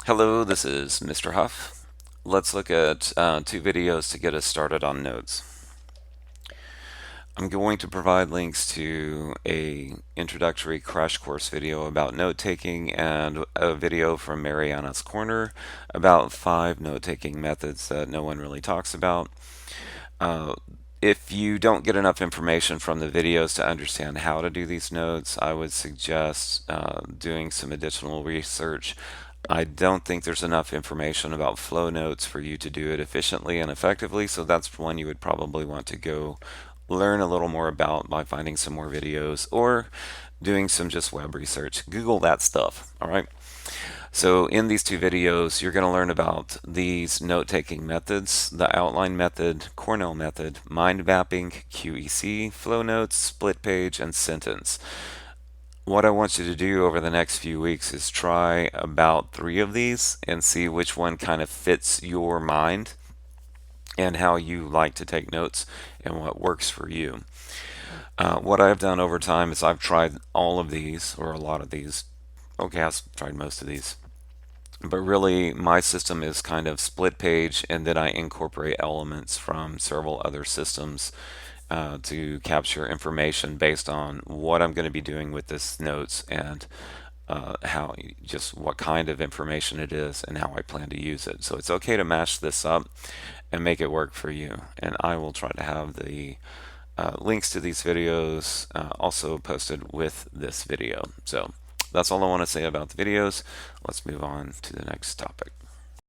Hello, this is Mr. Huff. Let's look at two videos to get us started on notes. I'm going to provide links to a introductory crash course video about note-taking and a video from Mariana's Corner about 5 note-taking methods that no one really talks about. Uh, if you don't get enough information from the videos to understand how to do these notes, I would suggest doing some additional research. I don't think there's enough information about flow notes for you to do it efficiently and effectively, so that's one you would probably want to go learn a little more about by finding some more videos or doing some just web research. Google that stuff, all right? So in these two videos, you're going to learn about these note-taking methods: the outline method, Cornell method, mind mapping, QEC, flow notes, split page, and sentence. What I want you to do over the next few weeks is try about 3 of these and see which one kind of fits your mind and how you like to take notes and what works for you. What I've done over time is I've tried all of these, or a lot of these. Okay, I've tried most of these. But really, my system is kind of split page, and then I incorporate elements from several other systems to capture information based on what I'm going to be doing with this notes and how just what kind of information it is and how I plan to use it. So it's okay to match this up and make it work for you. And I will try to have the links to these videos also posted with this video. So that's all I want to say about the videos. Let's move on to the next topic.